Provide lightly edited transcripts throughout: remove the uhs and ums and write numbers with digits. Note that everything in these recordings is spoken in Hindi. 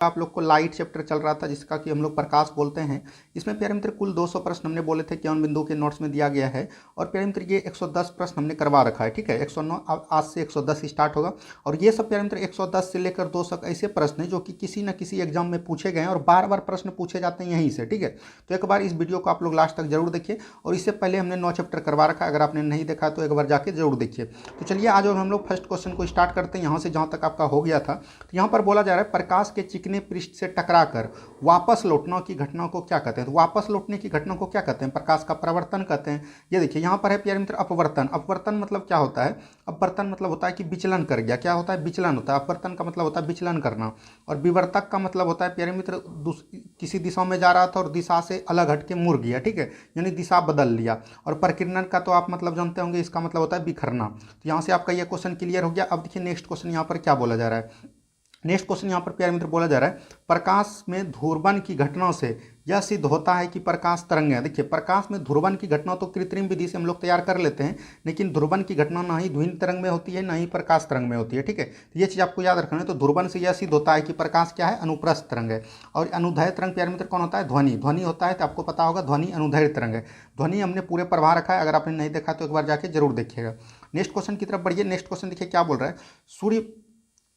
आप लोग को लाइट चैप्टर चल रहा था जिसका कि हम लोग प्रकाश बोलते हैं। इसमें प्यारे मित्र कुल 200 प्रश्न हमने बोले थे 51 बिंदु के नोट्स में दिया गया है और प्यारे मित्र ये 110 प्रश्न हमने करवा रखा है। ठीक है, 109 आज से 110 स्टार्ट होगा और ये सब प्यारे मित्र 110 से लेकर 200 ऐसे प्रश्न हैं जो कि किसी न किसी एग्जाम में पूछे गए हैं और बार बार प्रश्न पूछे जाते हैं यहीं से। ठीक है, तो एक बार इस वीडियो को आप लोग लास्ट तक जरूर देखिए और इससे पहले हमने 9 चैप्टर करवा रखा है, अगर आपने नहीं देखा तो एक बार जाके जरूर देखिए। तो चलिए आज हम लोग फर्स्ट क्वेश्चन को स्टार्ट करते हैं। यहाँ से जहाँ तक आपका हो गया था तो यहाँ पर बोला जा रहा है प्रकाश के चिकने पृष्ठ से टकराकर वापस लौटना की घटना को क्या कहते हैं। तो वापस लौटने की घटना को क्या कहते हैं? प्रकाश का प्रवर्तन कहते हैं। ये देखिए यहाँ पर है प्यारे मित्र अपवर्तन। अपवर्तन मतलब क्या होता है? अपवर्तन मतलब होता है कि विचलन कर गया। क्या होता है? विचलन होता है। अपवर्तन का मतलब होता है विचलन करना और विवर्तक का मतलब होता है प्यारे मित्र किसी दिशा में जा रहा था और दिशा से अलग हट के मुड़ गया। ठीक है, यानी दिशा बदल लिया। और प्रकीर्णन का तो आप मतलब जानते होंगे, इसका मतलब होता है बिखरना। तो यहाँ से आपका यह क्वेश्चन क्लियर हो गया। अब देखिए नेक्स्ट क्वेश्चन यहाँ पर क्या बोला जा रहा है। नेक्स्ट क्वेश्चन यहाँ पर प्यारे मित्र बोला जा रहा है प्रकाश में ध्रुवन की घटना से यह सिद्ध होता है कि प्रकाश तरंग है। देखिए प्रकाश में ध्रुवन की घटना तो कृत्रिम विधि से हम लोग तैयार कर लेते हैं, लेकिन ध्रुवन की घटना ना ही ध्वनि तरंग में होती है ना ही प्रकाश तरंग में होती है। ठीक है, तो ये चीज़ आपको याद रखना है। तो ध्रुवन से यह सिद्ध होता है कि प्रकाश क्या है? अनुप्रस्थ तरंग है। और अनुदैर्ध्य तरंग प्यारे मित्र कौन होता है? ध्वनि। ध्वनि होता है तो आपको पता होगा ध्वनि अनुदैर्ध्य तरंग है। ध्वनि हमने पूरे पढ़वा रखा है, अगर आपने नहीं देखा तो एक बार जाके जरूर देखिएगा। नेक्स्ट क्वेश्चन की तरफ बढ़िए। नेक्स्ट क्वेश्चन देखिए क्या बोल रहा है। सूर्य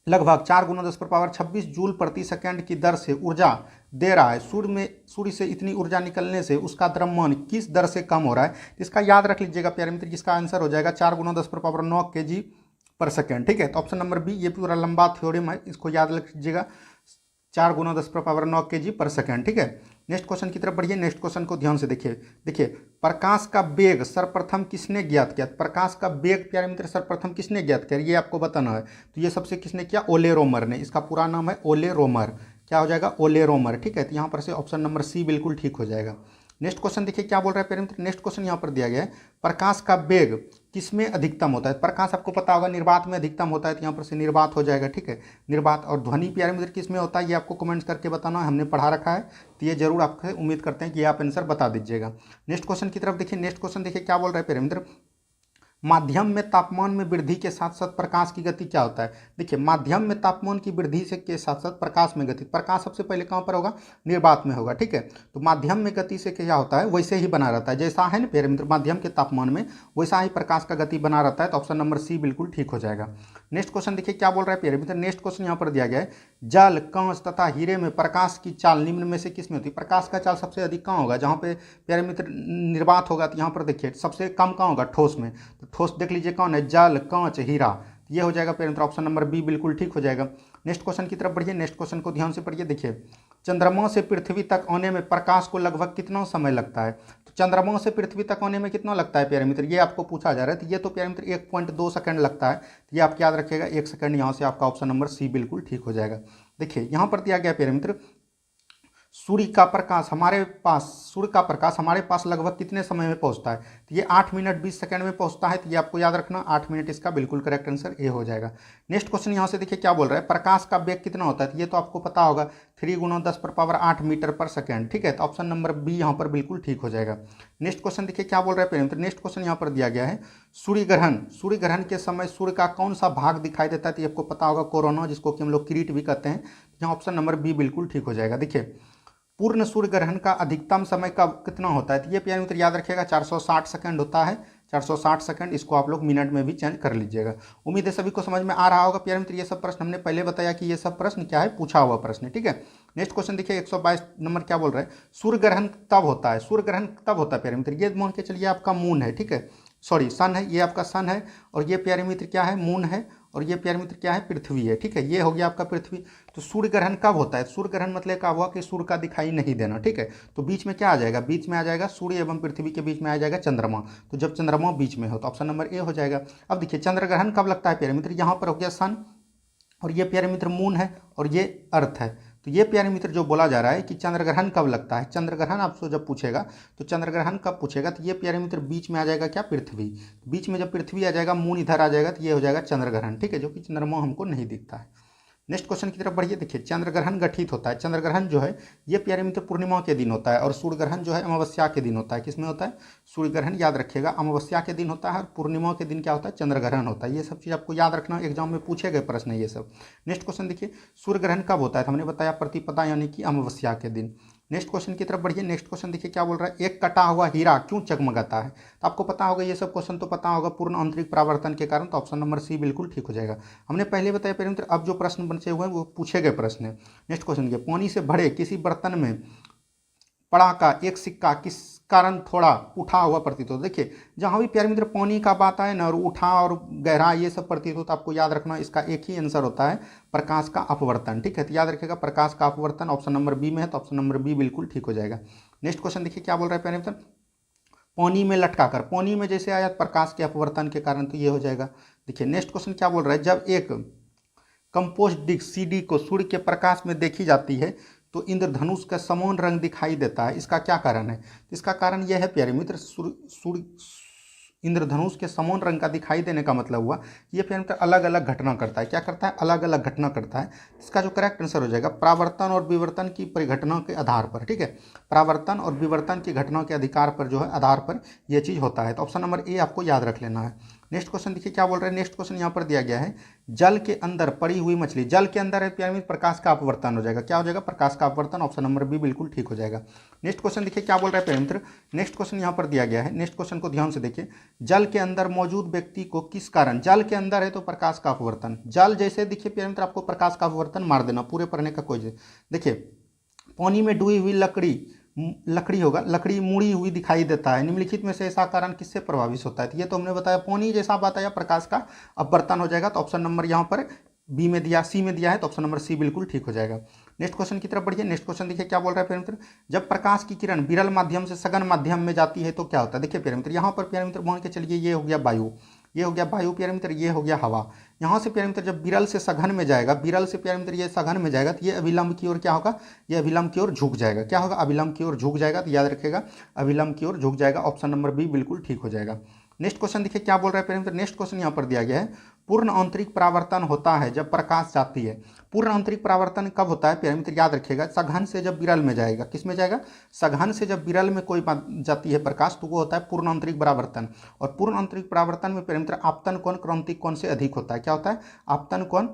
लगभग 4 × 10⁻26 जूल प्रति सेकंड की दर से ऊर्जा दे रहा है। सूर्य से इतनी ऊर्जा निकलने से उसका द्रव्यमान किस दर से कम हो रहा है? इसका याद रख लीजिएगा प्यारे मित्र, जिसका आंसर हो जाएगा 4 × 10⁻9 kg/सेकंड। ठीक है, तो ऑप्शन नंबर बी, ये पूरा लंबा थ्योरम है, इसको याद रख लीजिएगा, 4 × 10⁻9 kg/सेकंड। ठीक है, नेक्स्ट क्वेश्चन की तरफ बढ़िए। नेक्स्ट क्वेश्चन को ध्यान से देखिए। देखिए प्रकाश का वेग सर्वप्रथम किसने ज्ञात किया? प्रकाश का वेग प्यारे मित्र सर्वप्रथम किसने ज्ञात किया, ये आपको बताना है। तो ये सबसे किसने किया? ओले रोमर ने। इसका पूरा नाम है ओले रोमर। क्या हो जाएगा? ओले रोमर। ठीक है, तो यहाँ पर से ऑप्शन नंबर सी बिल्कुल ठीक हो जाएगा। नेक्स्ट क्वेश्चन देखिए क्या बोल रहा है प्यारे मित्र। नेक्स्ट क्वेश्चन यहाँ पर दिया गया है प्रकाश का वेग किसमें अधिकतम होता है? प्रकाश आपको पता होगा निर्वात में अधिकतम होता है, तो यहाँ पर से निर्वात हो जाएगा। ठीक है, निर्वात। और ध्वनि प्यारे मित्र किस में होता है ये आपको कमेंट्स करके बताना, हमने पढ़ा रखा है, तो ये जरूर आपसे उम्मीद करते हैं कि आप आंसर बता दीजिएगा। नेक्स्ट क्वेश्चन की तरफ देखिए। नेक्स्ट क्वेश्चन देखिए क्या बोल रहा है प्यारे मित्र। माध्यम में तापमान में वृद्धि के साथ साथ प्रकाश की गति क्या होता है? देखिए माध्यम में तापमान की वृद्धि से के साथ साथ प्रकाश में गति। प्रकाश सबसे पहले कहाँ पर होगा? निर्वात में होगा। ठीक है, तो माध्यम में गति से क्या होता है? वैसे ही बना रहता है, जैसा है ना प्यारे मित्र माध्यम के तापमान में, वैसा ही प्रकाश का गति बना रहता है। तो ऑप्शन नंबर सी बिल्कुल ठीक हो जाएगा। नेक्स्ट क्वेश्चन देखिए क्या बोल रहा है प्यारे मित्र। नेक्स्ट क्वेश्चन यहाँ पर दिया गया है जल, कांच तथा हीरे में प्रकाश की चाल निम्न में से किस में होती है? प्रकाश का चाल सबसे अधिक कहाँ होगा? जहाँ पे प्यारे मित्र निर्वात होगा, तो यहाँ पर देखिए सबसे कम कहाँ होगा? ठोस में। तो ठोस देख लीजिए कौन है? जल, कांच, हीरा। ये हो जाएगा प्यारे मित्र ऑप्शन नंबर बी बिल्कुल ठीक हो जाएगा। नेक्स्ट क्वेश्चन की तरफ बढ़िए। नेक्स्ट क्वेश्चन को ध्यान से पढ़िए। देखिए चंद्रमा से पृथ्वी तक आने में प्रकाश को लगभग कितना समय लगता है? तो चंद्रमा से पृथ्वी तक आने में कितना लगता है प्यारे मित्र, ये आपको पूछा जा रहा है। तो ये तो प्यारे मित्र 1.2 सेकंड लगता है, तो ये आप याद रखिएगा 1 सेकंड। यहाँ से आपका ऑप्शन नंबर सी बिल्कुल ठीक हो जाएगा। देखिए यहाँ पर दिया गया प्यारे मित्र सूर्य का प्रकाश हमारे पास लगभग कितने समय में पहुंचता है? तो ये 8 मिनट 20 सेकंड में पहुंचता है, तो ये आपको याद रखना 8 मिनट, इसका बिल्कुल करेक्ट आंसर ए हो जाएगा। नेक्स्ट क्वेश्चन यहाँ से देखिए क्या बोल रहा है प्रकाश का वेग कितना होता है? तो ये तो आपको पता होगा 3 × 10⁸ मीटर/सेकंड। ठीक है, तो ऑप्शन नंबर बी यहाँ पर बिल्कुल ठीक हो जाएगा। नेक्स्ट क्वेश्चन देखिए क्या बोल रहा है प्यारे मित्र। नेक्स्ट क्वेश्चन यहाँ पर दिया गया है सूर्य ग्रहण के समय सूर्य का कौन सा भाग दिखाई देता है? तो ये आपको पता होगा कोरोना, जिसको कि हम लोग किरीट भी कहते हैं। यहाँ ऑप्शन नंबर बी बिल्कुल ठीक हो जाएगा। देखिए पूर्ण सूर्य ग्रहण का अधिकतम समय कब कितना होता है? तो ये प्यारे मित्र याद रखिएगा 460 सेकंड होता है। 460 सेकंड, इसको आप लोग मिनट में भी चेंज कर लीजिएगा। उम्मीद है सभी को समझ में आ रहा होगा प्यारे मित्र। ये सब प्रश्न हमने पहले बताया कि ये सब प्रश्न क्या है, पूछा हुआ प्रश्न। ठीक है, नेक्स्ट क्वेश्चन देखिए 122 नंबर क्या बोल रहा है सूर्य ग्रहण तब होता है? सूर्य ग्रहण तब होता है प्यारे मित्र, ये मान के चलिए आपका मून है। ठीक है, सॉरी सन है, ये आपका सन है और ये प्यारे मित्र क्या है? मून है और ये प्यारे मित्र क्या है? पृथ्वी है। ठीक है, ये हो गया आपका पृथ्वी। तो सूर्य ग्रहण कब होता है? सूर्य ग्रहण मतलब क्या हुआ कि सूर्य का दिखाई नहीं देना। ठीक है, तो बीच में क्या आ जाएगा? बीच में आ जाएगा सूर्य एवं पृथ्वी के बीच में आ जाएगा चंद्रमा। तो जब चंद्रमा बीच में हो तो ऑप्शन नंबर ए हो जाएगा। अब देखिए चंद्र ग्रहण कब लगता है प्यारे मित्र? यहाँ पर हो गया सन और ये प्यारे मित्र मून है और ये अर्थ है। तो ये प्यारे मित्र जो बोला जा रहा है कि चंद्र ग्रहण कब लगता है, चंद्र ग्रहण आपसे जब पूछेगा तो चंद्र ग्रहण कब पूछेगा, तो ये प्यारे मित्र बीच में आ जाएगा क्या? पृथ्वी। बीच में जब पृथ्वी आ जाएगा, मून इधर आ जाएगा, तो ये हो जाएगा चंद्र ग्रहण। ठीक है, जो कि चंद्रमा हमको नहीं दिखता है। नेक्स्ट क्वेश्चन की तरफ बढ़िए। देखिए चंद्र ग्रहण गठित होता है, चंद्र ग्रहण जो है ये प्यारे मित्र पूर्णिमा के दिन होता है और सूर्य ग्रहण जो है अमावस्या के दिन होता है। किसमें होता है? सूर्य ग्रहण, याद रखिएगा, अमावस्या के दिन होता है और पूर्णिमा के दिन क्या होता है? चंद्र ग्रहण होता है। ये सब चीज़ आपको याद रखना, एग्जाम में पूछे गए प्रश्न है ये सब। नेक्स्ट क्वेश्चन देखिए, सूर्य ग्रहण कब होता है? तो हमने बताया प्रतिपदा यानी कि अमावस्या के दिन। नेक्स्ट क्वेश्चन की तरफ बढ़िए। नेक्स्ट क्वेश्चन देखिए क्या बोल रहा है, एक कटा हुआ हीरा क्यों चगमगाता है? तो आपको पता होगा, ये सब क्वेश्चन तो पता होगा, पूर्ण आंतरिक परावर्तन के कारण। तो ऑप्शन नंबर सी बिल्कुल ठीक हो जाएगा। हमने पहले बताया प्यारे मित्र, अब जो प्रश्न बचे हुए हैं वो पूछे गए प्रश्न है। नेक्स्ट क्वेश्चन के, पानी से भरे किसी बर्तन में पड़ा का एक सिक्का किस कारण थोड़ा उठा हुआ प्रतीत होता है? देखिए जहाँ भी प्यारे मित्र पानी का बात आए ना और उठा और गहरा ये सब प्रतीत होता है, आपको याद रखना इसका एक ही आंसर होता है, प्रकाश का अपवर्तन। ठीक है, तो याद रखिएगा प्रकाश का अपवर्तन ऑप्शन नंबर बी में है, तो ऑप्शन नंबर बी बिल्कुल ठीक हो जाएगा। नेक्स्ट क्वेश्चन देखिए क्या बोल रहा है प्यारे मित्र, पानी में लटका कर, पानी में जैसे आया प्रकाश के अपवर्तन के कारण, तो ये हो जाएगा। देखिए नेक्स्ट क्वेश्चन क्या बोल रहा है, जब एक कंपोस्ट डिस्क सीडी को सूर्य के प्रकाश में देखी जाती है तो इंद्रधनुष का समान रंग दिखाई देता है, इसका क्या कारण है? इसका कारण यह है प्यारे मित्र, सूर्य इंद्रधनुष के समान रंग का दिखाई देने का मतलब हुआ ये प्यारे मित्र अलग अलग घटना करता है। क्या करता है? अलग अलग घटना करता है। इसका जो करेक्ट आंसर हो जाएगा, परावर्तन और विवर्तन की परिघटना के आधार पर। ठीक है, परावर्तन और विवर्तन की घटना के अधिकार पर जो है आधार पर यह चीज़ होता है। तो ऑप्शन नंबर ए आपको याद रख लेना है। नेक्स्ट क्वेश्चन देखिए क्या बोल रहे हैं। नेक्स्ट क्वेश्चन यहाँ पर दिया गया है, जल के अंदर पड़ी हुई मछली, जल के अंदर है प्यारे मित्र, प्रकाश का अपवर्तन हो जाएगा। क्या हो जाएगा? प्रकाश का अपवर्तन, ऑप्शन नंबर बी बिल्कुल ठीक हो जाएगा। नेक्स्ट क्वेश्चन देखिए क्या बोल रहा है प्यारे मित्र, नेक्स्ट क्वेश्चन यहाँ पर दिया गया है। नेक्स्ट क्वेश्चन को ध्यान से देखिए, जल के अंदर मौजूद व्यक्ति को किस कारण, जल के अंदर है तो प्रकाश का अपवर्तन, जल जैसे देखिए प्यारे मित्र आपको प्रकाश का अपवर्तन मार देना, पूरे पढ़ने का कोई। देखिए पानी में डूबी हुई लकड़ी होगा, लकड़ी मुड़ी हुई दिखाई देता है, निम्नलिखित में से ऐसा कारण किससे प्रभावित होता है? तो ये तो हमने बताया पानी जैसा बताया प्रकाश का अपवर्तन हो जाएगा। तो ऑप्शन नंबर यहाँ पर बी में दिया, सी में दिया है, तो ऑप्शन नंबर सी बिल्कुल ठीक हो जाएगा। नेक्स्ट क्वेश्चन की तरफ बढ़िए। नेक्स्ट क्वेश्चन देखिए क्या बोल रहा है प्यारे मित्र, जब प्रकाश की किरण विरल माध्यम से सघन माध्यम में जाती है तो क्या होता है? देखिए प्यारे मित्र यहाँ पर प्यारे मित्र मान के चलिए ये हो गया वायु, ये हो गया वायु प्यारे मित्र, ये हो गया हवा। यहाँ से प्यारे मित्र जब विरल से सघन में जाएगा, विरल से प्यारे मित्र ये सघन में जाएगा तो ये अभिलंब की ओर क्या होगा? ये अभिलंब की ओर झुक जाएगा। क्या होगा? अभिलंब की ओर झुक जाएगा। तो याद रखिएगा अभिलंब की ओर झुक जाएगा, ऑप्शन नंबर बी बिल्कुल ठीक हो जाएगा। नेक्स्ट क्वेश्चन देखिए क्या बोल रहा है प्यारे मित्र। नेक्स्ट क्वेश्चन यहाँ पर दिया गया है, पूर्ण आंतरिक परावर्तन होता है जब प्रकाश जाती है। पूर्ण आंतरिक परावर्तन कब होता है प्यारे मित्र? याद रखिएगा सघन से जब विरल में जाएगा। किस में जाएगा? सघन से जब विरल में कोई जाती है प्रकाश तो वो होता है पूर्ण आंतरिक परावर्तन। और पूर्ण आंतरिक परावर्तन में प्यारे मित्र आपतन कोण क्रांतिक कोण से अधिक होता है। क्या होता है? आपतन कोण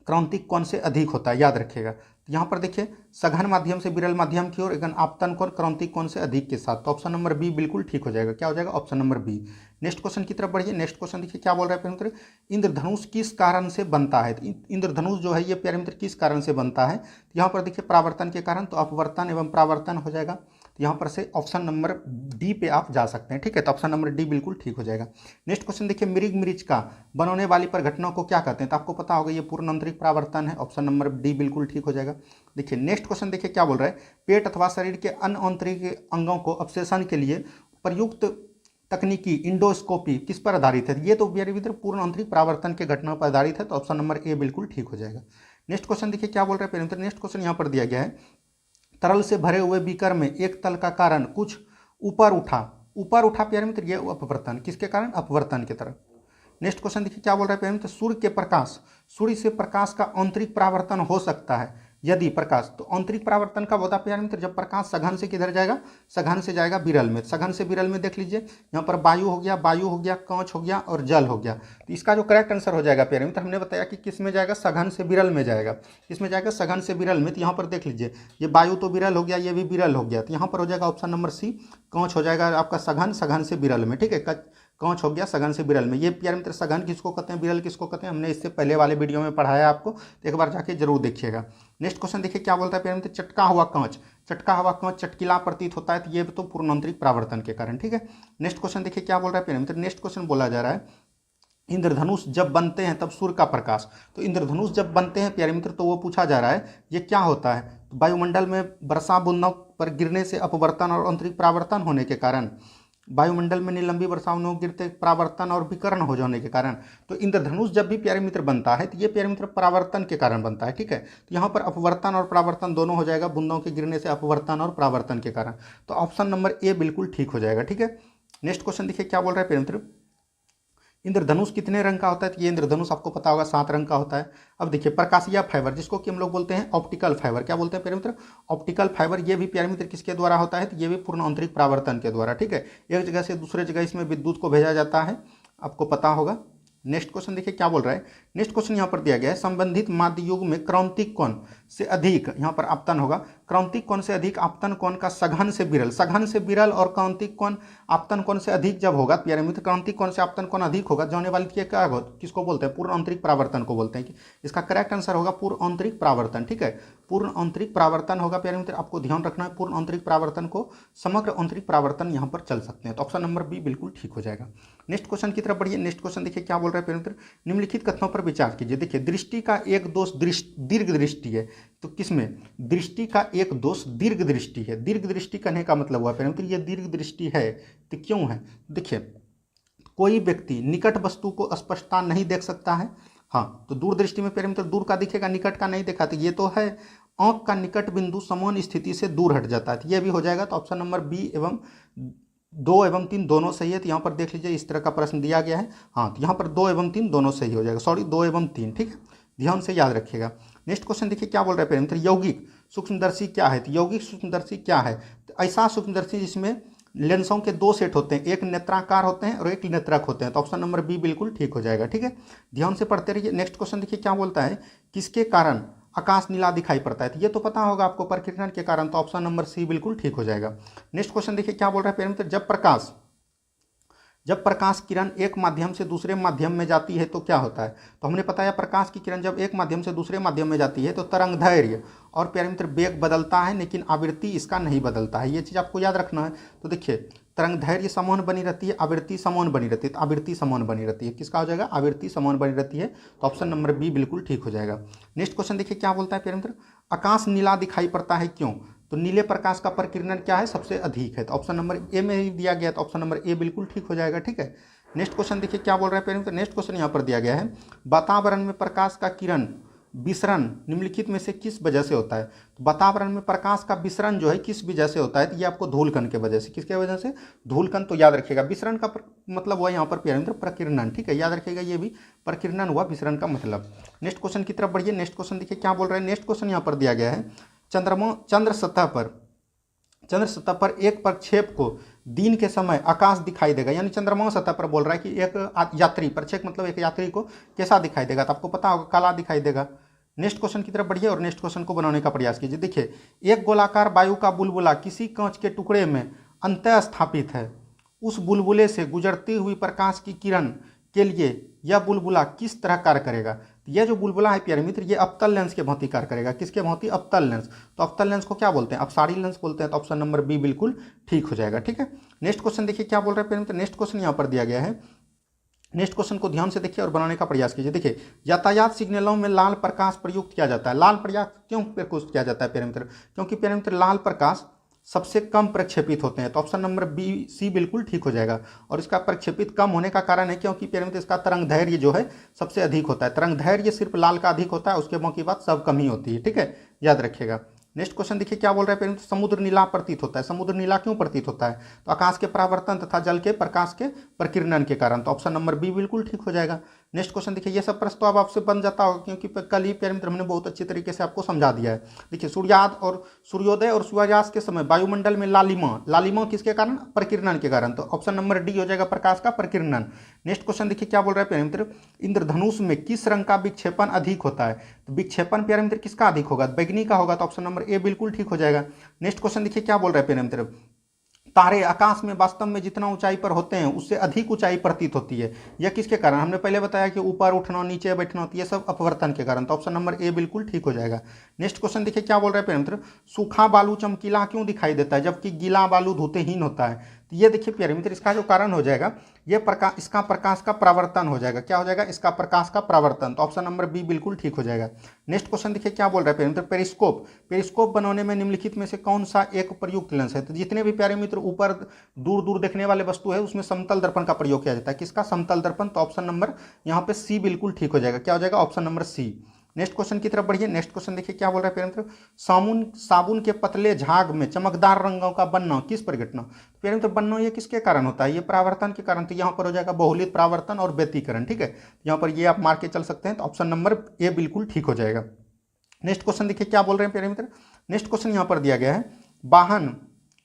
क्रांतिक कोण से अधिक होता है, याद रखिएगा। तो यहाँ पर देखिए सघन माध्यम से विरल माध्यम की ओर, लेकिन आपतन कोण क्रांतिक कोण से अधिक के साथ। तो ऑप्शन नंबर बी बिल्कुल ठीक हो जाएगा। क्या हो जाएगा? Option number B. Next question की तरफ बढ़िए। नेक्स्ट क्वेश्चन देखिए क्या बोल रहा है प्यारे मित्र, इंद्रधनुष किस कारण से बनता है? तो इंद्रधनुष जो है ये प्यारे मित्र किस कारण से बनता है? तो यहाँ पर देखिए परावर्तन के कारण, तो अपवर्तन एवं परावर्तन हो जाएगा। तो यहाँ पर से ऑप्शन नंबर डी पे आप जा सकते हैं। ठीक है, तो ऑप्शन नंबर डी बिल्कुल ठीक हो जाएगा। नेक्स्ट क्वेश्चन देखिए, मृग मरीचिका बनने वाली परिघटना को क्या कहते हैं? तो आपको पता होगा ये पूर्ण आंतरिक परावर्तन है, ऑप्शन नंबर डी बिल्कुल ठीक हो जाएगा। देखिए नेक्स्ट क्वेश्चन देखिए क्या बोल रहा है, पेट अथवा शरीर के अन्य आंतरिक अंगों को अवशेषण के लिए प्रयुक्त तकनीकी इंडोस्कोपी किस पर आधारित है? ये तो प्यारे मित्र पूर्ण आंतरिक परावर्तन के घटना पर आधारित है, तो ऑप्शन नंबर ए बिल्कुल ठीक हो जाएगा। नेक्स्ट क्वेश्चन देखिए क्या बोल रहा है प्यारे मित्र। नेक्स्ट क्वेश्चन यहाँ पर दिया गया है, तरल से भरे हुए बीकर में एक तल का कारण कुछ ऊपर उठा प्यारे मित्र, ये अपवर्तन किसके कारण? अपवर्तन की तरफ। नेक्स्ट क्वेश्चन देखिए क्या बोल रहा है प्यारे मित्र, सूर्य से प्रकाश का आंतरिक परावर्तन हो सकता है यदि प्रकाश, तो आंतरिक परावर्तन कब होता है प्यारे मित्र? जब प्रकाश सघन से किधर जाएगा? सघन से जाएगा विरल में। सघन से विरल में देख लीजिए यहाँ पर वायु हो गया, कांच हो गया और जल हो गया। तो इसका जो करेक्ट आंसर हो जाएगा प्यारे मित्र, हमने बताया कि किस में जाएगा? सघन से विरल में जाएगा। किस में जाएगा? सघन से विरल में। तो यहाँ पर देख लीजिए ये वायु तो विरल हो गया, ये भी विरल हो गया, तो यहाँ पर हो जाएगा ऑप्शन नंबर सी, कांच हो जाएगा आपका सघन से विरल में। ठीक है, कांच हो गया सघन से विरल में। ये प्यारे मित्र सघन किसको कहते हैं, विरल किसको कहते हैं, हमने इससे पहले वाले वीडियो में पढ़ाया आपको, तो एक बार जाके जरूर देखिएगा। नेक्स्ट क्वेश्चन देखिए क्या बोलता है प्यारे मित्र, चटका हुआ कांच चटकीला प्रतीत होता है, तो ये तो पूर्ण आंतरिक परावर्तन के कारण। ठीक है, नेक्स्ट क्वेश्चन देखिए क्या बोल रहा है प्यारे मित्र। नेक्स्ट क्वेश्चन बोला जा रहा है, इंद्रधनुष जब बनते हैं तब सूर्य का प्रकाश, तो इंद्रधनुष जब बनते हैं प्यारे मित्र तो वो पूछा जा रहा है ये क्या होता है? तो वायुमंडल में वर्षा बूंदों पर गिरने से अपवर्तन और आंतरिक परावर्तन होने के कारण, वायुमंडल में निलंबी वर्षाओं गिरते परावर्तन और विकर्ण हो जाने के कारण। तो इंद्रधनुष जब भी प्यारे मित्र बनता है तो ये प्यारे मित्र परावर्तन के कारण बनता है। ठीक है, तो यहाँ पर अपवर्तन और परावर्तन दोनों हो जाएगा, बूंदों के गिरने से अपवर्तन और परावर्तन के कारण। तो ऑप्शन नंबर ए बिल्कुल ठीक हो जाएगा। ठीक है, नेक्स्ट क्वेश्चन देखिए क्या बोल रहा है प्यारे मित्र, इंद्रधनुष कितने रंग का होता है? तो ये इंद्रधनुष आपको पता होगा 7 रंग का होता है। अब देखिए प्रकाशीय फाइबर, जिसको कि हम लोग बोलते हैं ऑप्टिकल फाइबर, क्या बोलते हैं प्यारे मित्र? Optical fibre. ये भी प्यारे मित्र किसके द्वारा होता है? तो ये भी पूर्ण आंतरिक परावर्तन के द्वारा, ठीक है। एक जगह से दूसरे जगह इसमें विद्युत को भेजा जाता है, आपको पता होगा। नेक्स्ट क्वेश्चन देखिए क्या बोल रहा है। नेक्स्ट क्वेश्चन यहाँ पर दिया गया है, संबंधित माध्य युग में क्रांतिक कोण से अधिक, यहाँ पर आपतन होगा, क्रांतिक कोण से अधिक आपतन कोण का सघन से विरल, सघन से विरल और क्रांतिक कोण आपतन कोण से अधिक जब होगा प्यारे मित्र, क्रांतिक कोण से आपतन कोण अधिक होगा, जाने वाली क्या किसको बोलते हैं? पूर्ण आंतरिक परावर्तन को बोलते हैं। कि इसका करेक्ट आंसर होगा पूर्ण आंतरिक परावर्तन, ठीक है। पूर्ण आंतरिक परावर्तन होगा प्यारे मित्र, आपको ध्यान रखना है पूर्ण आंतरिक परावर्तन को, समग्र आंतरिक परावर्तन यहाँ पर चल सकते हैं। तो ऑप्शन नंबर बी बिल्कुल ठीक हो जाएगा। नेक्स्ट क्वेश्चन की तरफ बढ़िए। नेक्स्ट क्वेश्चन देखिए क्या बोल रहा है प्यारे मित्र, निम्नलिखित कथनों पर विचार कीजिए। देखिए दृष्टि का एक दोष दीर्घ दृष्टि है, तो किसमें? दृष्टि का एक दोष दीर्घ दृष्टि है। दीर्घ दृष्टि कहने का मतलब हुआ प्यारे मित्र ये दीर्घ दृष्टि है, तो क्यों है? देखिए कोई व्यक्ति निकट वस्तु को स्पष्टता नहीं देख सकता है, हाँ, तो दूर दृष्टि में प्यारे मित्र दूर का दिखेगा, निकट का नहीं देखा, तो ये तो है आंख का निकट बिंदु समान स्थिति से दूर हट जाता है, तो ये भी हो जाएगा। तो ऑप्शन नंबर बी एवं 2 एवं 3 दोनों सही है। तो यहाँ पर देख लीजिए इस तरह का प्रश्न दिया गया है, हाँ, तो यहाँ पर 2 एवं 3 दोनों सही हो जाएगा, सॉरी 2 एवं 3, ठीक है, ध्यान से याद रखिएगा। नेक्स्ट क्वेश्चन देखिए क्या बोल रहे हैं प्यारे मित्र, यौगिक सूक्ष्मदर्शी क्या है? तो यौगिक सूक्ष्मदर्शी क्या है? तो ऐसा सूक्ष्मदर्शी जिसमें लेंसों के 2 सेट होते हैं, एक नेत्राकार होते हैं और एक नेत्रक होते हैं। तो ऑप्शन नंबर बी बिल्कुल ठीक हो जाएगा, ठीक है, ध्यान से पढ़ते रहिए। नेक्स्ट क्वेश्चन देखिए क्या बोलता है, किसके कारण आकाश नीला दिखाई पड़ता है? तो ये तो पता होगा आपको, प्रकीर्णन के कारण, तो ऑप्शन नंबर सी बिल्कुल ठीक हो जाएगा। नेक्स्ट क्वेश्चन देखिए क्या बोल रहा है प्यारे मित्र, जब प्रकाश किरण एक माध्यम से दूसरे माध्यम में जाती है तो क्या होता है? तो हमने बताया प्रकाश की किरण जब एक माध्यम से दूसरे माध्यम में जाती है तो तरंगदैर्घ्य और प्यारे मित्र वेग बदलता है, लेकिन आवृत्ति इसका नहीं बदलता है, ये चीज़ आपको याद रखना है। तो देखिए तरंगदैर्घ्य समान बनी रहती है, आवृत्ति समान बनी रहती है, तो आवृत्ति समान बनी रहती है, किसका हो जाएगा? आवृत्ति समान बनी रहती है, तो ऑप्शन नंबर बी बिल्कुल ठीक हो जाएगा। नेक्स्ट क्वेश्चन देखिए क्या बोलता है प्यारे मित्र, आकाश नीला दिखाई पड़ता है क्यों? तो नीले प्रकाश का प्रकीर्णन क्या है? सबसे अधिक है, तो ऑप्शन नंबर ए में ही दिया गया, तो ऑप्शन नंबर ए बिल्कुल ठीक हो जाएगा, ठीक है। नेक्स्ट क्वेश्चन देखिए क्या बोल रहे हैं प्यारे मित्र, नेक्स्ट क्वेश्चन यहाँ पर दिया गया है, वातावरण में प्रकाश का किरण विसरण निम्नलिखित में से किस वजह से होता है? तो वातावरण में प्रकाश का विसरण जो है किस वजह से होता है? तो ये आपको धूलकण के वजह से, किसके वजह से? धूलकण, तो याद रखिएगा विसरण का मतलब हुआ यहाँ पर प्यारे मित्र प्रकीर्णन, ठीक है, याद रखिएगा ये भी प्रकीर्णन हुआ विसरण का मतलब। नेक्स्ट क्वेश्चन की तरफ बढ़िए। नेक्स्ट क्वेश्चन देखिए क्या बोल रहे हैं, नेक्स्ट क्वेश्चन यहाँ पर दिया गया है, चंद्र सतह पर एक प्रक्षेप को दिन के समय आकाश दिखाई देगा, यानी चंद्रमा सतह पर बोल रहा है कि एक यात्री, प्रक्षेप मतलब एक यात्री को कैसा दिखाई देगा? तो आपको पता होगा काला दिखाई देगा। नेक्स्ट क्वेश्चन की तरफ बढ़िए और नेक्स्ट क्वेश्चन को बनाने का प्रयास कीजिए। देखिए एक गोलाकार वायु का बुलबुला किसी कांच के टुकड़े में अंतः स्थापित है, उस बुलबुले से गुजरती हुई प्रकाश की किरण के लिए यह बुलबुला किस तरह कार्य करेगा? तो यह जो बुलबुला है प्यारे मित्र ये अवतल लेंस के भांति कार्य करेगा, किसके भांति? अवतल लेंस। तो अवतल लेंस को क्या बोलते हैं? अपसारी लेंस बोलते हैं, तो ऑप्शन नंबर बी बिल्कुल ठीक हो जाएगा, ठीक है। नेक्स्ट क्वेश्चन देखिए क्या बोल रहे हैं प्यारे मित्र, नेक्स्ट क्वेश्चन यहाँ पर दिया गया है, नेक्स्ट क्वेश्चन को ध्यान से देखिए और बनाने का प्रयास कीजिए। देखिए यातायात सिग्नलों में लाल प्रकाश प्रयुक्त किया जाता है, लाल प्रकाश क्यों प्रयुक्त किया जाता है प्यारे मित्र? क्योंकि प्यारे मित्र लाल प्रकाश सबसे कम प्रक्षेपित होते हैं, तो ऑप्शन नंबर बी सी बिल्कुल ठीक हो जाएगा। और इसका प्रक्षेपित कम होने का कारण है क्योंकि प्यारे मित्र इसका तरंगदैर्घ्य जो है सबसे अधिक होता है, तरंगदैर्घ्य सिर्फ लाल का अधिक होता है, उसके बाकी बात सब कम ही होती है, ठीक है, याद रखिएगा। नेक्स्ट क्वेश्चन देखिए क्या बोल रहे हैं प्यारे मित्र, समुद्र नीला प्रतीत होता है, समुद्र नीला क्यों प्रतीत होता है? तो आकाश के परावर्तन तथा जल के प्रकाश के प्रकीर्णन के कारण, तो ऑप्शन नंबर बी बिल्कुल ठीक हो जाएगा। नेक्स्ट क्वेश्चन देखिए, ये सब प्रश्न तो अब आपसे बन जाता होगा क्योंकि कल ही प्यारे मित्र हमने बहुत अच्छी तरीके से आपको समझा दिया है। देखिए सूर्योदय और सूर्यास्त के समय वायुमंडल में लालिमा किसके कारण? प्रकीर्णन के कारण, तो ऑप्शन नंबर डी हो जाएगा प्रकाश का प्रकीर्णन। नेक्स्ट क्वेश्चन देखिए क्या बोल रहा है प्यारे मित्र, इंद्रधनुष में किस रंग का विक्षेपण अधिक होता है? तो विक्षेपण प्यारे मित्र किसका अधिक होगा? बैगनी का होगा, तो ऑप्शन नंबर ए बिल्कुल ठीक हो जाएगा। नेक्स्ट क्वेश्चन देखिए क्या बोल रहा है प्यारे मित्र, तारे आकाश में वास्तव में जितना ऊंचाई पर होते हैं उससे अधिक ऊंचाई प्रतीत होती है, यह किसके कारण? हमने पहले बताया कि ऊपर उठना नीचे बैठना, ये सब अपवर्तन के कारण, तो ऑप्शन नंबर ए बिल्कुल ठीक हो जाएगा। नेक्स्ट क्वेश्चन देखिए क्या बोल रहे हैं प्यारे मित्र, सूखा बालू चमकीला क्यों दिखाई देता है जबकि गीला बालू धुतेहीन होता है? तो ये देखिए प्यारे मित्र इसका जो कारण हो जाएगा ये इसका प्रकाश का परावर्तन हो जाएगा, क्या हो जाएगा? इसका प्रकाश का परावर्तन, तो ऑप्शन नंबर बी बिल्कुल ठीक हो जाएगा। नेक्स्ट क्वेश्चन देखिए क्या बोल रहा है प्यारे मित्र, पेरिस्कोप बनाने में निम्नलिखित में से कौन सा एक प्रयुक्त लेंस है? तो जितने भी प्यारे मित्र ऊपर दूर दूर देखने वाले वस्तु है उसमें समतल दर्पण का प्रयोग किया जाता है, किसका? समतल दर्पण, तो ऑप्शन नंबर यहाँ पे सी बिल्कुल ठीक हो जाएगा, क्या हो जाएगा? Option number C. Next question की तरफ बढ़िए। नेक्स्ट क्वेश्चन देखिए क्या बोल रहा है प्यारे मित्र, साबुन के पतले झाग में चमकदार रंगों का बनना किस प्रघटना। प्यारे मित्र बनना ये किसके कारण होता है, ये परावर्तन के कारण। तो यहाँ पर हो जाएगा बहुलित परावर्तन और व्यतिकरण, ठीक है। यहाँ पर ये आप मार के चल सकते हैं, तो ऑप्शन नंबर ए बिल्कुल ठीक हो जाएगा। नेक्स्ट क्वेश्चन देखिए क्या बोल रहे हैं प्यारे मित्र। नेक्स्ट क्वेश्चन यहाँ पर दिया गया है,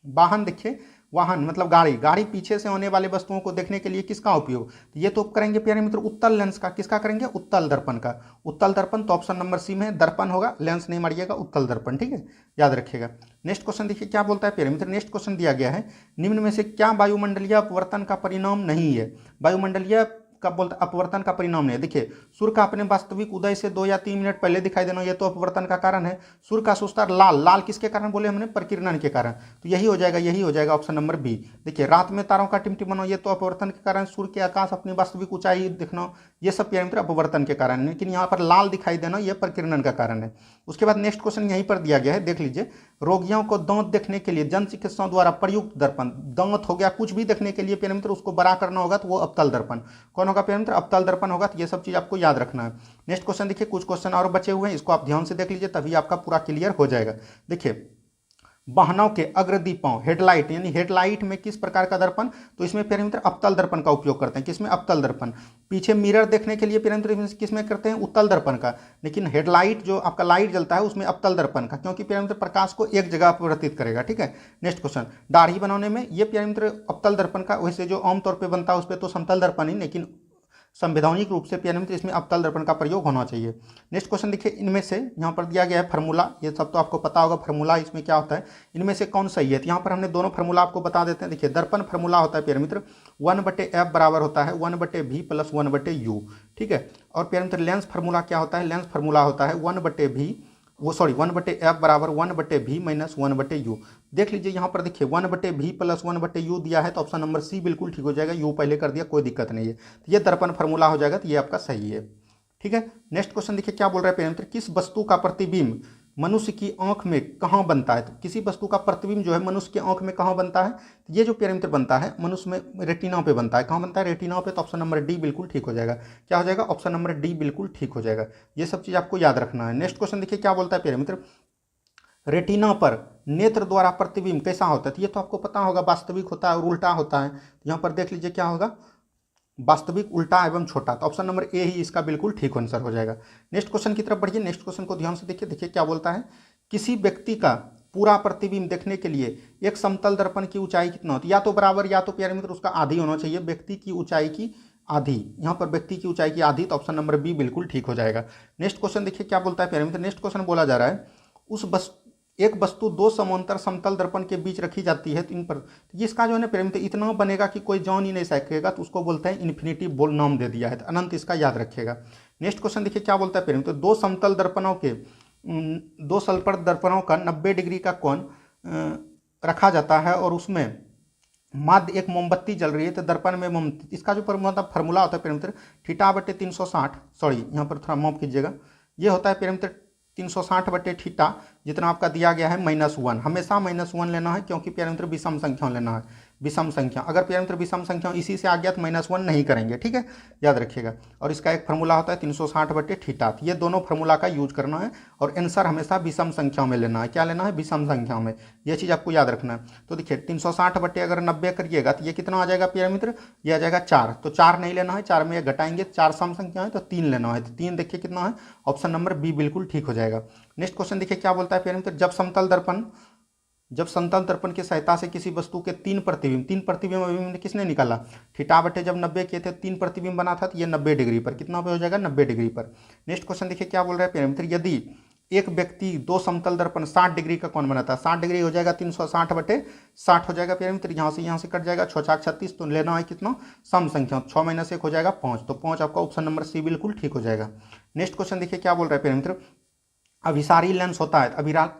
वाहन देखिए, वाहन मतलब गाड़ी पीछे से आने वाले वस्तुओं को देखने के लिए किसका उपयोग। ये तो करेंगे प्यारे मित्र उत्तल लेंस का। किसका करेंगे, उत्तल दर्पण का। उत्तल दर्पण तो ऑप्शन नंबर सी में दर्पण होगा, लेंस नहीं मारिएगा, उत्तल दर्पण, ठीक है, याद रखिएगा। नेक्स्ट क्वेश्चन देखिए क्या बोलता है प्यारे मित्र। नेक्स्ट क्वेश्चन दिया गया है, निम्न में से क्या वायुमंडलीय अपवर्तन का परिणाम नहीं है। वायुमंडलीय का बोलते अपवर्तन का परिणाम नहीं है। देखिए सूर्य का अपने वास्तविक उदय से 2 या 3 मिनट पहले दिखाई देना, ये तो अपवर्तन का कारण है। सूर्य का सुस्तर लाल किसके कारण बोले हमने, प्रकीर्णन के कारण। तो यही हो जाएगा ऑप्शन नंबर बी। देखिए रात में तारों का टिमटिमाना, ये तो अपवर्तन के कारण। सूर्य के आकाश अपनी वास्तविक ऊंचाई दिखना, ये सब प्यारे मित्र अपवर्तन के कारण है। लेकिन यहाँ पर लाल दिखाई देना ये प्रकीर्णन का कारण है। उसके बाद नेक्स्ट क्वेश्चन यहीं पर दिया गया है, देख लीजिए। रोगियों को दांत देखने के लिए जन चिकित्सकों द्वारा प्रयुक्त दर्पण, दांत हो गया कुछ भी देखने के लिए प्यारे मित्र उसको बड़ा करना होगा तो वो अवतल दर्पण। कौन होगा प्यारे मित्र, अवतल दर्पण होगा। तो ये सब चीज आपको याद रखना है। नेक्स्ट क्वेश्चन देखिए, कुछ क्वेश्चन और बचे हुए हैं, इसको आप ध्यान से देख लीजिए, तभी आपका पूरा क्लियर हो जाएगा। देखिए वाहनों के अग्रदीपों, हेडलाइट यानी हेडलाइट में किस प्रकार का दर्पण, तो इसमें प्यारे मित्र अवतल दर्पण का उपयोग करते हैं। किसमें, अवतल दर्पण। पीछे मिरर देखने के लिए प्यारे मित्र किसमें करते हैं, उत्तल दर्पण का। लेकिन हेडलाइट जो आपका लाइट जलता है उसमें अवतल दर्पण का, क्योंकि प्यारे मित्र प्रकाश को एक जगह अपवर्तित करेगा, ठीक है। नेक्स्ट क्वेश्चन, दाढ़ी बनाने में ये प्यारे मित्र अवतल दर्पण का, वैसे जो आमतौर पर बनता है उस पर तो समतल दर्पण ही, लेकिन संवैधानिक रूप से प्यारे मित्र इसमें अवतल दर्पण का प्रयोग होना चाहिए। नेक्स्ट क्वेश्चन देखिए, इनमें से यहाँ पर दिया गया है फार्मूला, ये सब तो आपको पता होगा फार्मूला इसमें क्या होता है, इनमें से कौन सही है। तो यहाँ पर हमने दोनों फार्मूला आपको बता देते हैं। देखिए दर्पण फार्मूला होता है प्यारे मित्र 1/f बराबर होता है 1/v प्लस 1/u, ठीक है। और प्यारे मित्र लेंस फार्मूला क्या होता है, लेंस फार्मूला होता है 1/f बराबर 1/v माइनस 1/u। देख लीजिए यहाँ पर देखिए 1/v प्लस 1/u दिया है, तो ऑप्शन नंबर सी बिल्कुल ठीक हो जाएगा। यू पहले कर दिया, कोई दिक्कत नहीं है। तो ये दर्पण फार्मूला हो जाएगा, तो ये आपका सही है, ठीक है। नेक्स्ट क्वेश्चन देखिए क्या बोल रहा है प्यारे मित्र, किस वस्तु का प्रतिबिंब मनुष्य की आंख में कहाँ बनता है। तो किसी वस्तु का प्रतिबिंब जो है मनुष्य की आंख में कहाँ बनता है, तो ये जो प्यारे मित्र बनता है मनुष्य में रेटिना पे बनता है। कहाँ बनता है, रेटिना पे। तो ऑप्शन नंबर डी बिल्कुल ठीक हो जाएगा। क्या हो जाएगा, ऑप्शन नंबर डी बिल्कुल ठीक हो जाएगा। ये सब चीज़ आपको याद रखना है। नेक्स्ट क्वेश्चन देखिए क्या बोलता है प्यारे मित्र, रेटिना पर नेत्र द्वारा प्रतिबिंब कैसा होता है। तो ये तो आपको पता होगा, वास्तविक होता है और उल्टा होता है। यहाँ पर देख लीजिए क्या होगा, वास्तविक, उल्टा एवं छोटा। तो ऑप्शन नंबर ए ही इसका बिल्कुल ठीक आंसर हो जाएगा। नेक्स्ट क्वेश्चन की तरफ बढ़िए। नेक्स्ट क्वेश्चन को ध्यान से देखिए क्या बोलता है, किसी व्यक्ति का पूरा प्रतिबिंब देखने के लिए एक समतल दर्पण की ऊंचाई कितना होती है, या तो बराबर या तो प्यारे मित्र उसका आधी होना चाहिए। व्यक्ति की ऊंचाई की आधी, यहाँ पर व्यक्ति की ऊंचाई की आधी, तो ऑप्शन नंबर बी बिल्कुल ठीक हो जाएगा। नेक्स्ट क्वेश्चन देखिए क्या बोलता है प्यारे मित्र। नेक्स्ट क्वेश्चन बोला जा रहा है, एक वस्तु 2 समांतर समतल दर्पण के बीच रखी जाती है, तो इन पर इसका जो है ना प्यारे मित्र इतना बनेगा कि कोई जान ही नहीं सकेगा, तो उसको बोलते हैं इन्फिनिटी बोल नाम दे दिया है, तो अनंत इसका याद रखिएगा। नेक्स्ट क्वेश्चन देखिए क्या बोलता है प्यारे मित्र, 2 समतल दर्पणों के 2 सल्पर दर्पणों का 90 डिग्री का कोण रखा जाता है और उसमें माध्य एक मोमबत्ती जल रही है, तो दर्पण में मोमबत्ती, इसका जो फार्मूला होता है प्यारे मित्र θ/360, सॉरी यहाँ पर थोड़ा माफ कीजिएगा, ये होता है प्यारे मित्र 360/θ, जितना आपका दिया गया है -1। हमेशा -1 लेना है, क्योंकि प्यारे मित्र विषम संख्या लेना है, विषम संख्या। अगर प्यारे मित्र विषम संख्या इसी से आ गया तो -1 नहीं करेंगे, ठीक है, याद रखिएगा। और इसका एक फार्मूला होता है 360/θ। ये दोनों फार्मूला का यूज करना है और आंसर हमेशा विषम संख्या में लेना है। क्या लेना है, विषम संख्या में। ये चीज़ आपको याद रखना है। तो देखिए 360 अगर 90 करिएगा तो ये कितना आ जाएगा प्यारे मित्र, ये आ जाएगा 4। तो 4 नहीं लेना है, 4 में घटाएंगे, 4 सम संख्या है तो 3 लेना है। तो 3 देखिए कितना है, ऑप्शन नंबर बी बिल्कुल ठीक हो जाएगा। नेक्स्ट क्वेश्चन देखिए क्या बोलता है प्यारे मित्र, जब समतल दर्पण की सहायता से किसी वस्तु के 3 प्रतिबिंब अभी किसने निकाला, θ जब 90 किए थे 3 प्रतिबिंब बना था, तो ये 90 डिग्री पर, कितना पे हो जाएगा, 90 डिग्री पर। नेक्स्ट क्वेश्चन देखिए क्या बोल रहा है प्यारे मित्र, यदि एक व्यक्ति 2 समतल दर्पण 60 डिग्री का कोण बनाता है, 60 डिग्री हो जाएगा 360/60 हो जाएगा प्यारे मित्र। यहाँ से कट जाएगा, 6 × 36, तो लेना है कितना, सम संख्या, 6 - 1 हो जाएगा 5, तो 5 आपका ऑप्शन नंबर सी बिल्कुल ठीक हो जाएगा। नेक्स्ट क्वेश्चन देखिए क्या बोल रहा है प्यारे मित्र, अभिसारी लेंस होता है,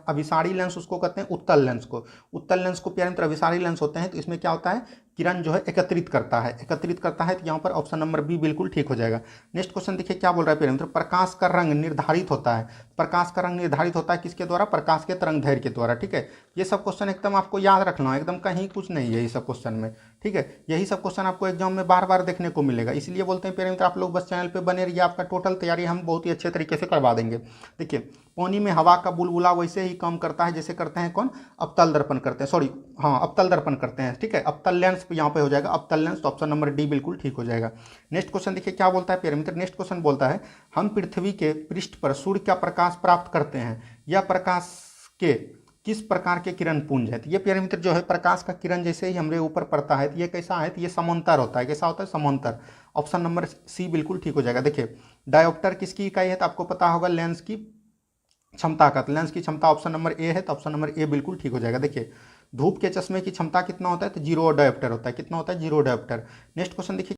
अभिसारी लेंस उसको कहते हैं उत्तल लेंस को। उत्तल लेंस को प्यारे मित्र अभिसारी लेंस होते हैं। तो इसमें क्या होता है, किरण जो है एकत्रित करता है, तो यहाँ पर ऑप्शन नंबर बी बिल्कुल ठीक हो जाएगा। नेक्स्ट क्वेश्चन देखिए क्या बोल रहा है प्यारे मित्र, प्रकाश का रंग निर्धारित होता है। प्रकाश का रंग निर्धारित होता है किसके द्वारा? प्रकाश के तरंगदैर्घ्य के द्वारा, ठीक है। ये सब क्वेश्चन एकदम आपको याद रखना है, एकदम कहीं कुछ नहीं है ये सब क्वेश्चन में, ठीक है। यही सब क्वेश्चन आपको एग्जाम में बार बार देखने को मिलेगा, इसलिए बोलते हैं प्यारे मित्र आप लोग बस चैनल पे बने रहिए, आपका टोटल तैयारी हम बहुत ही अच्छे तरीके से करवा देंगे। देखिए पानी में हवा का बुलबुला वैसे ही काम करता है जैसे करते हैं कौन? अवतल दर्पण करते हैं, सॉरी हाँ अवतल दर्पण करते हैं, ठीक है। अवतल लेंस यहाँ पे हो जाएगा अवतल लेंस, तो ऑप्शन नंबर डी बिल्कुल ठीक हो जाएगा। नेक्स्ट क्वेश्चन देखिए क्या बोलता है प्यारे मित्र, नेक्स्ट क्वेश्चन बोलता है हम पृथ्वी के पृष्ठ पर सूर्य का प्रकाश प्राप्त करते हैं, यह प्रकाश के किस प्रकार के किरण पुंज है? तो ये प्यारे मित्र जो है प्रकाश का किरण जैसे ही हमारे ऊपर पड़ता है तो ये कैसा है? तो ये समांतर होता है, कैसा होता है? समांतर। ऑप्शन नंबर सी बिल्कुल ठीक हो जाएगा। देखिए डायोप्टर किसकी इकाई है? तो आपको पता होगा लेंस की क्षमता का, तो लेंस की क्षमता ऑप्शन नंबर ए है, तो ऑप्शन नंबर ए बिल्कुल ठीक हो जाएगा। देखिए धूप के चश्मे की क्षमता कितना होता है? तो 0 डायोप्टर होता है, कितना होता है? 0 डायोप्टर। नेक्स्ट क्वेश्चन देखिए